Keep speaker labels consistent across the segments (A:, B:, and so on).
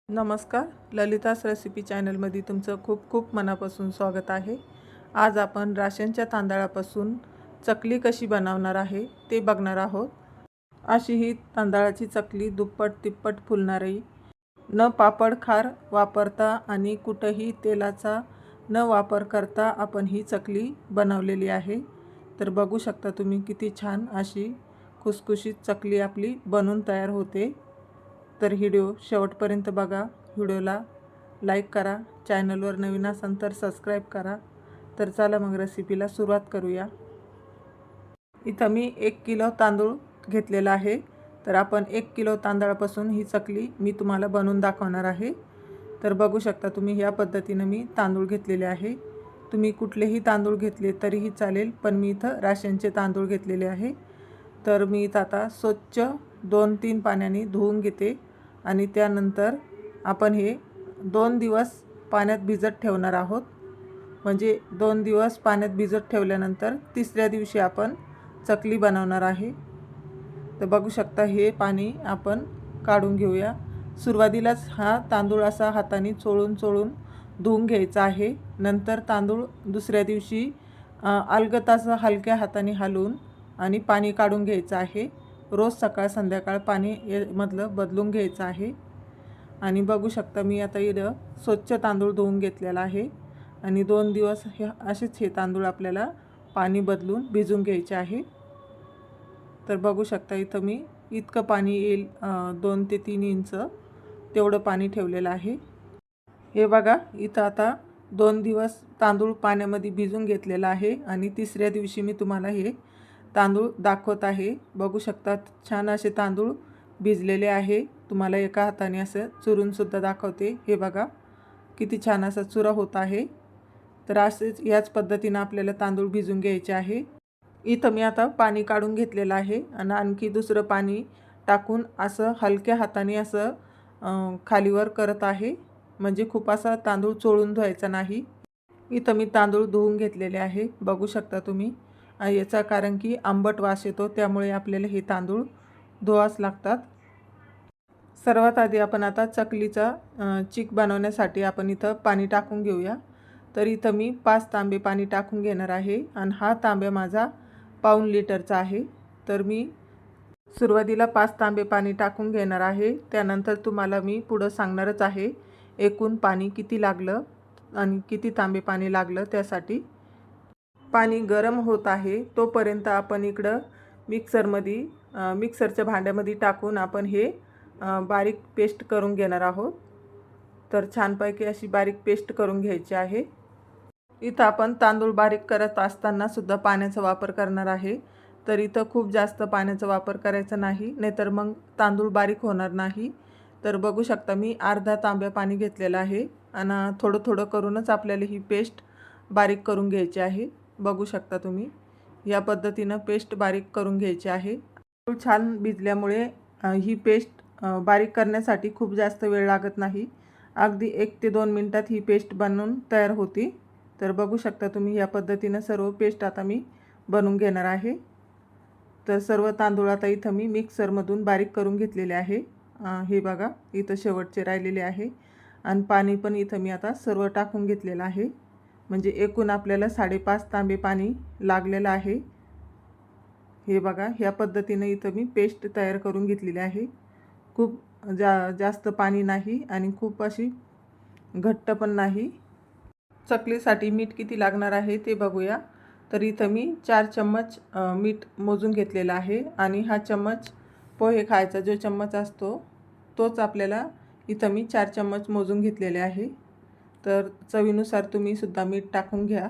A: नमस्कार, ललितास रेसिपी चॅनलमध्ये तुमचं खूप खूप मनापासून स्वागत आहे। आज आपण राशनच्या तांदळापासून चकली कशी बनवणार आहे ते बघणार आहोत। अशी ही तांदळाची चकली दुप्पट तिप्पट फुलणारी, न पापड खार वापरता आणि कुठेही तेलाचा न वापर करता आपण ही चकली बनवलेली आहे। तर बघू शकता तुम्ही किती छान अशी खुसखुशीत चकली आपली बनून तयार होते। तर व्हिडिओ शेवटपर्यंत बघा, व्हिडिओला लाईक करा, चॅनलवर नवीन असाल तर सबस्क्राईब करा। तर चला मग रेसिपीला सुरुवात करूया। इथं मी 1 किलो तांदूळ घेतलेला आहे। तर आपण 1 किलो तांदळापासून ही चकली मी तुम्हाला बनवून दाखवणार आहे। तर बघू शकता तुम्ही या पद्धतीने मी तांदूळ घेतलेले आहे। तुम्ही कुठलेही तांदूळ घेतले तरीही चालेल, पण मी इथं राशनचे तांदूळ घेतलेले आहे। तर मी इथं आता स्वच्छ 2-3 पाण्याने धुवून घेते आणि त्यानंतर आपण हे 2 दिवस पाण्यात भिजत ठेवणार आहोत। म्हणजे 2 दिवस पाण्यात भिजत ठेवल्यानंतर तिसऱ्या दिवशी आपण चकली बनवणार आहे। तर बघू शकता हे पाणी आपण काढून घेऊया। सुरुवातीलाच हा तांदूळ असा हाताने चोळून धुवून घ्यायचा आहे। नंतर तांदूळ दुसऱ्या दिवशी अलगद असं हलक्या हाताने हलवून आणि पाणी काढून घ्यायचं आहे। रोज सकाळ संध्याकाळ पाणी मधलं बदलून घ्यायचं आहे। आणि बघू शकता मी आता इथं स्वच्छ तांदूळ धुवून घेतलेला आहे आणि 2 दिवस असेच हे तांदूळ आपल्याला पाणी बदलून भिजून घ्यायचे आहे। तर बघू शकता इथं मी इतकं पाणी येईल 2 ते 3 इंच तेवढं पाणी ठेवलेलं आहे। हे बघा इथं आता 2 दिवस तांदूळ पाण्यामध्ये भिजून घेतलेला आहे आणि तिसऱ्या दिवशी मी तुम्हाला हे तांदूळ दाखवत आहे। बघू शकता छान असे तांदूळ भिजलेले आहे। तुम्हाला एका हाताने असं चुरून सुद्धा दाखवते। हे बघा किती छान असा चुरा होत आहे। तर असेच याच पद्धतीने आपल्याला तांदूळ भिजून घ्यायचे आहे। इथं मी आता पाणी काढून घेतलेलं आहे आणि आणखी दुसरं पाणी टाकून असं हलक्या हाताने असं खालीवर करत आहे। म्हणजे खूप असा तांदूळ चोळून धुवायचा नाही। इथं मी तांदूळ धुवून घेतलेले आहे, बघू शकता तुम्ही। याचा कारण की आंबट वास येतो, त्यामुळे आपल्याला हे तांदूळ धुवाच लागतात। सर्वात आधी आपण आता चकलीचा चीक बनवण्यासाठी आपण इथं पाणी टाकून घेऊया। तर इथं मी 5 तांबे पाणी टाकून घेणार आहे आणि हा तांबा माझा 1.5 लिटरचा आहे। तर मी सुरुवातीला 5 तांबे पाणी टाकून घेणार आहे। त्यानंतर तुम्हाला मी पुढं सांगणारच आहे एकूण पाणी किती लागलं आणि किती तांबे पाणी लागलं। त्यासाठी पाणी गरम होत आहे तोपर्यंत आपण इकडं मिक्सरच्या भांड्यामध्ये टाकून आपण हे बारीक पेस्ट करून घेणार आहोत। तर छानपैकी अशी बारीक पेस्ट करून घ्यायची आहे। इथं आपण तांदूळ बारीक करत असताना सुद्धा पाण्याचा वापर करणार आहे। तर इथं खूप जास्त पाण्याचा वापर करायचा नाही, नाहीतर मग तांदूळ बारीक होणार नाही। तर बघू शकता मी अर्धा तांब्या पाणी घेतलेलं आहे आणि थोडं थोडं करूनच आपल्याला ही पेस्ट बारीक करून घ्यायची आहे। बघू शकता तुम्ही या पद्धतीनं पेस्ट बारीक करून घ्यायची आहे। छान भिजल्यामुळे ही पेस्ट बारीक करण्यासाठी खूप जास्त वेळ लागत नाही। अगदी 1 ते 2 मिनिटात ही पेस्ट बनवून तयार होती। तर बघू शकता तुम्ही या पद्धतीनं सर्व पेस्ट आता मी बनवून घेणार आहे। तर सर्व तांदूळ आता इथं मी मिक्सरमधून बारीक करून घेतलेले आहे। हे बघा इथं शेवटचे राहिलेले आहे आणि पाणी पण इथं मी आता सर्व टाकून घेतलेलं आहे। म्हणजे एकूण आपल्याला 5.5 तांबे पाणी लागलेलं आहे। हे बघा ह्या पद्धतीने इथं मी पेस्ट तयार करून घेतलेली आहे। खूप जास्त पाणी नाही आणि खूप अशी घट्ट पण नाही। चकलीसाठी मीठ किती लागणार आहे ते बघूया। तर इथं मी 4 चम्मच मीठ मोजून घेतलेला आहे आणि हा चम्मच पोहे खायचा जो चम्मच असतो तोच आपल्याला इथं मी 4 चम्मच मोजून घेतलेले आहे। तर चवीनुसार तुम्ही सुद्धा मीठ टाकून घ्या।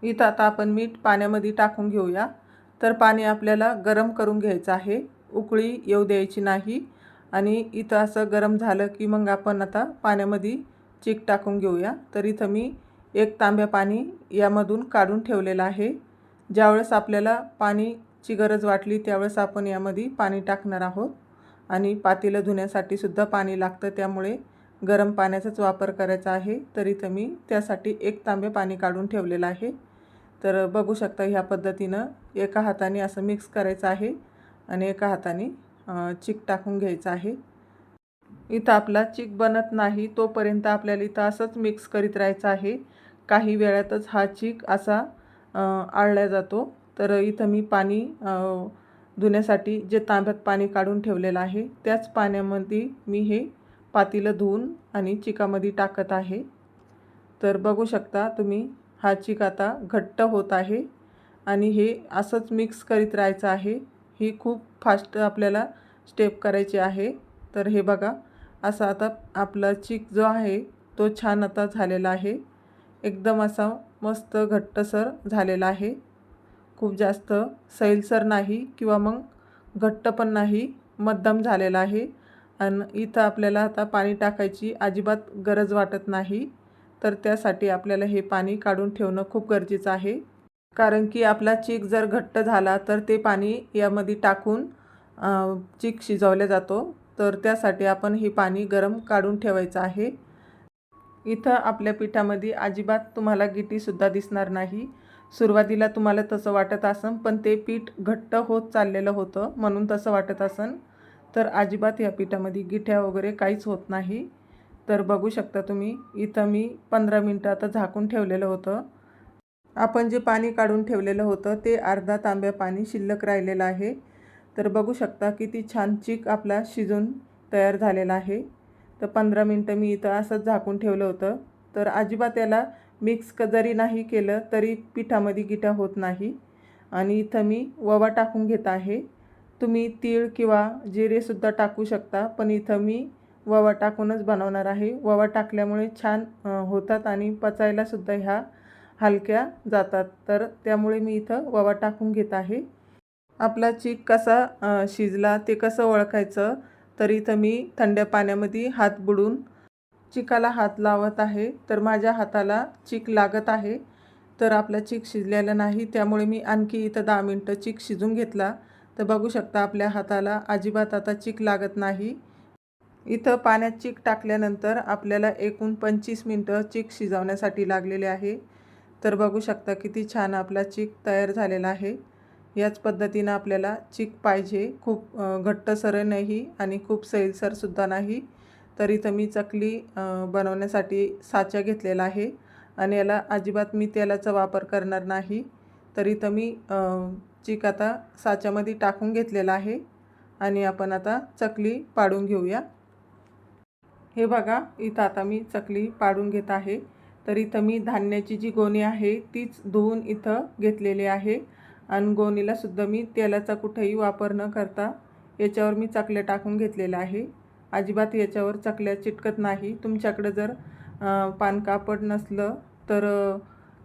A: इथं आता आपण मीठ पाण्यामध्ये टाकून घेऊया। तर पाणी आपल्याला गरम करून घ्यायचं आहे, उकळी येऊ द्यायची नाही। आणि इथं असं गरम झालं की मग आपण आता पाण्यामध्ये चीक टाकून घेऊया। तर इथं मी 1 तांब्या पाणी यामधून काढून ठेवलेलं आहे। ज्यावेळेस आपल्याला पाणीची गरज वाटली त्यावेळेस आपण यामध्ये पाणी टाकणार आहोत। आणि पातेलं धुण्यासाठी सुद्धा पाणी लागतं, त्यामुळे गरम पाण्याचाच वापर करायचा आहे। तर इथं मी त्यासाठी 1 तांबे पाणी काढून ठेवलेलं आहे। तर बघू शकता ह्या पद्धतीनं एका हाताने असं मिक्स करायचं आहे आणि एका हाताने चीक टाकून घ्यायचं आहे। इथं आपला चीक बनत नाही तोपर्यंत आपल्याला इथं असंच मिक्स करीत राहायचं आहे. काही वेळातच हा चीक असा आळला जातो. तर इथं मी पाणी धुण्यासाठी जे तांब्यात पाणी काढून ठेवलेलं आहे त्याच पाण्यामध्ये मी हे पातेलं धुवून आणि चिकामध्ये टाकत आहे. तर बघू शकता तुम्ही हा चीक आता घट्ट होत आहे आणि हे असंच मिक्स करीत राहायचं आहे. ही खूप फास्ट आपल्याला स्टेप करायची आहे. तर हे बघा असा आता आपला चीक जो आहे तो छान आता झालेला आहे. एकदम असा मस्त घट्टसर झालेला आहे. खूप जास्त सैलसर नाही किंवा मग घट्ट पण नाही, मध्यम झालेला आहे. आणि इथं आपल्याला आता पाणी टाकायची अजिबात गरज वाटत नाही. तर त्यासाठी आपल्याला हे पाणी काढून ठेवणं खूप गरजेचं आहे. कारण की आपला चीक जर घट्ट झाला तर ते पाणी यामध्ये टाकून चीक शिजवला जातो. तर त्यासाठी आपण हे पाणी गरम काढून ठेवायचं आहे. इथं आपल्या पिठामध्ये अजिबात तुम्हाला गिठीसुद्धा दिसणार नाही. सुरुवातीला तुम्हाला तसं वाटत असेल, पण ते पीठ घट्ट होत चाललेलं होतं म्हणून तसं वाटत असेल. तर अजिबात या पिठामध्ये गिठ्या वगैरे काहीच होत नाही. तर बघू शकता तुम्ही इथं मी 15 मिनटं आता झाकून ठेवलेलं होतं. आपण जे पाणी काढून ठेवलेलं होतं ते अर्धा तांब्या पाणी शिल्लक राहिलेलं आहे. तर बघू शकता किती छान चीक आपला शिजून तयार झालेला आहे. तर 15 मिनटं मी इथं असंच झाकून ठेवलं होतं. तर अजिबात याला मिक्स जरी नाही केलं तरी पिठामध्ये गिठा होत नाही. आणि इथं मी ओवा टाकून घेत आहे. तुम्ही तीळ किंवा जिरेसुद्धा टाकू शकता, पण इथं मी ओवा टाकूनच बनवणार आहे. ओवा टाकल्यामुळे छान होतात आणि पचायलासुद्धा ह्या हलक्या जातात. तर त्यामुळे मी इथं ओवा टाकून घेत आहे. आपला चीक कसा शिजला ते कसं ओळखायचं, तर इथं मी थंड पाण्यामध्ये हात बुडून चिकाला हात लावत आहे. तर माझ्या हाताला चीक लागत आहे. तर आपला चीक शिजलेला नाही, त्यामुळे मी आणखी इथं 10 मिनटं चीक शिजून घेतला. तर बघू शकता आपल्या हाताला अजिबात आता चीक लागत नाही. इथं पाण्यात चीक टाकल्यानंतर आपल्याला एकूण 25 मिनटं चीक शिजवण्यासाठी लागलेले आहे. तर बघू शकता किती छान आपला चीक तयार झालेला आहे. याच पद्धतीनं आपल्याला चीक पाहिजे. खूप घट्टसर नाही आणि खूप सैलसरसुद्धा नाही. तर इथं मी चकली बनवण्यासाठी साचा घेतलेला आहे आणि याला अजिबात मी तेलाचा वापर करणार नाही. तर इथं मी चीक आता साच्यामध्ये टाकून घेतलेला आहे आणि आपण आता चकली पाडून घेऊया. हे बघा इथं आता मी चकली पाडून घेत आहे. तर इथं मी धान्याची जी गोणी आहे तीच धुवून इथं घेतलेली आहे आणि गोणीलासुद्धा मी तेलाचा कुठेही वापर न करता याच्यावर मी चकल्या टाकून घेतलेल्या आहे. अजिबात याच्यावर चकल्या चिटकत नाही. तुमच्याकडं जर पानकापड नसलं तर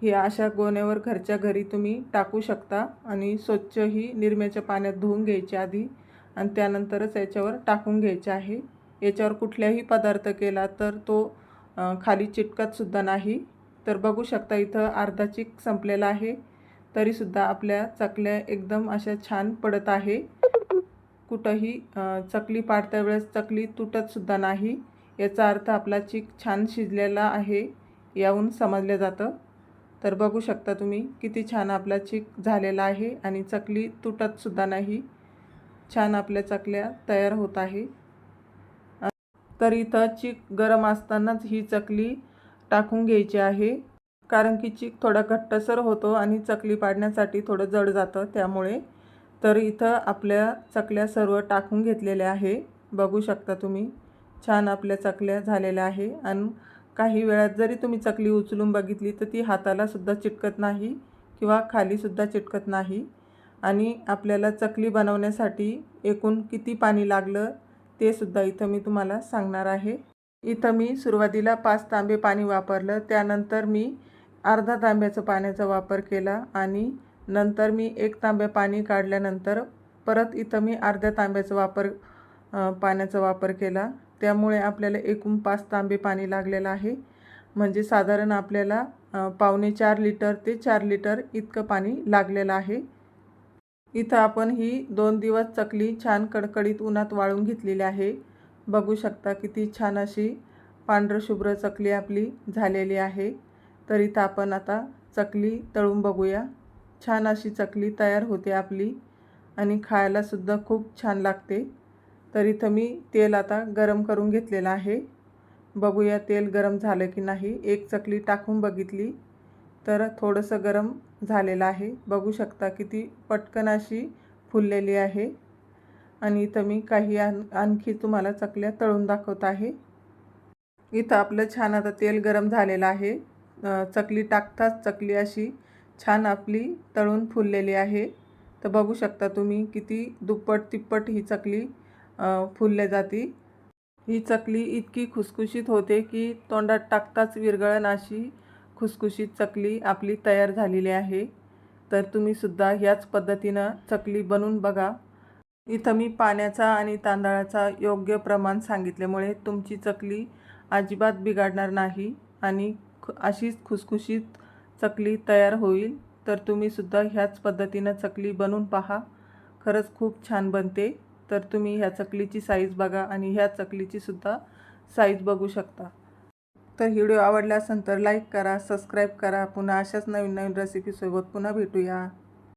A: हे अशा गोण्यावर घरच्या घरी तुम्ही टाकू शकता आणि स्वच्छ ही निरम्याच्या पाण्यात धुवून घ्यायची आधी आणि त्यानंतरच याच्यावर टाकून घ्यायचे आहे. याच्यावर कुठल्याही पदार्थ केला तर तो खाली चिटकतसुद्धा नाही. तर बघू शकता इथं अर्धा चीक संपलेला आहे, तरीसुद्धा आपल्या चकल्या एकदम अशा छान पडत आहे. कुठंही चकली पाडत्या वेळेस चकली तुटतसुद्धा नाही. याचा अर्थ आपला चीक छान शिजलेला आहे याहून समजलं जातं. तर बघू शकता तुम्ही किती छान आपला चीक झालेला आहे आणि चकली तुटतसुद्धा नाही. छान आपल्या चकल्या तयार होत आहे. तर इथं चीक गरम असतानाच ही चकली टाकून घ्यायची आहे, कारण की चीक थोडा घट्टसर होतो आणि चकली पाडण्यासाठी थोडं जड जातं त्यामुळे. तर इथं आपल्या चकल्या सर्व टाकून घेतलेल्या आहे. बघू शकता तुम्ही छान आपल्या चकल्या झालेल्या आहे आणि काही वेळात जरी तुम्ही चकली उचलून बघितली तर ती हातालासुद्धा चिटकत नाही किंवा खालीसुद्धा चिटकत नाही. आणि आपल्याला चकली बनवण्यासाठी एकूण किती पाणी लागलं ते सुद्धा इथं मी तुम्हाला सांगणार आहे. इथं मी सुरुवातीला 5 तांबे पाणी वापरलं, त्यानंतर मी अर्धा तांब्याचं पाण्याचा वापर केला आणि नंतर मी 1 तांब्या पाणी काढल्यानंतर परत इथं मी अर्ध्या तांब्याचा पाण्याचा वापर केला. त्यामुळे आपल्याला एकूण 5 तांबे पाणी लागलेलं आहे. म्हणजे साधारण आपल्याला पावणे 4 लिटर ते 4 लिटर इतकं पाणी लागलेलं आहे. इथं आपण ही 2 दिवस चकली छान कडकडीत उन्हात वाळून घेतलेली आहे. बघू शकता किती छान अशी पांढरशुभ्र चकली आपली झालेली आहे. तर इथं आपण आता चकली तळून बघूया. छान अशी चकली तयार होते आपली आणि खायलासुद्धा खूप छान लागते. तर इथं मी तेल आता गरम करून घेतलेलं आहे. बघूया तेल गरम झालं की नाही. एक चकली टाकून बघितली तर थोडंसं गरम झालेलं आहे. बघू शकता किती पटकन अशी फुललेली आहे. आणि इथं मी काही आणखी तुम्हाला चकल्या तळून दाखवत आहे. इथं आपलं छान आता तेल गरम झालेलं आहे. चकली टाकताच चकली अशी छान आपली तळून फुललेली आहे. तर बघू शकता तुम्ही किती दुप्पट तिप्पट ही चकली फुलले जाती. ही चकली इतकी खुसखुशीत होते की तोंडात टाकताच विरघळण अशी खुसखुशीत चकली आपली तयार झालेली आहे. तर तुम्ही सुद्धा ह्याच पद्धतीनं चकली बनवून बघा. इथं मी पाण्याचा आणि तांदळाचा योग्य प्रमाण सांगितल्यामुळे तुमची चकली अजिबात बिघडणार नाही आणि अशीच खुसखुशीत चकली तयार होईल. तर तुम्ही सुद्धा ह्याच पद्धतीनं चकली बनवून पहा. खरंच खूप छान बनते. तर तुम्ही ह्या चकलीची साईज बघा आणि ह्या चकलीची सुद्धा साईज बघू शकता. तर व्हिडिओ आवडला असेल तर लाईक करा, सबस्क्राईब करा. पुन्हा अशाच नवीन नवीन रेसिपीसोबत पुन्हा भेटूया.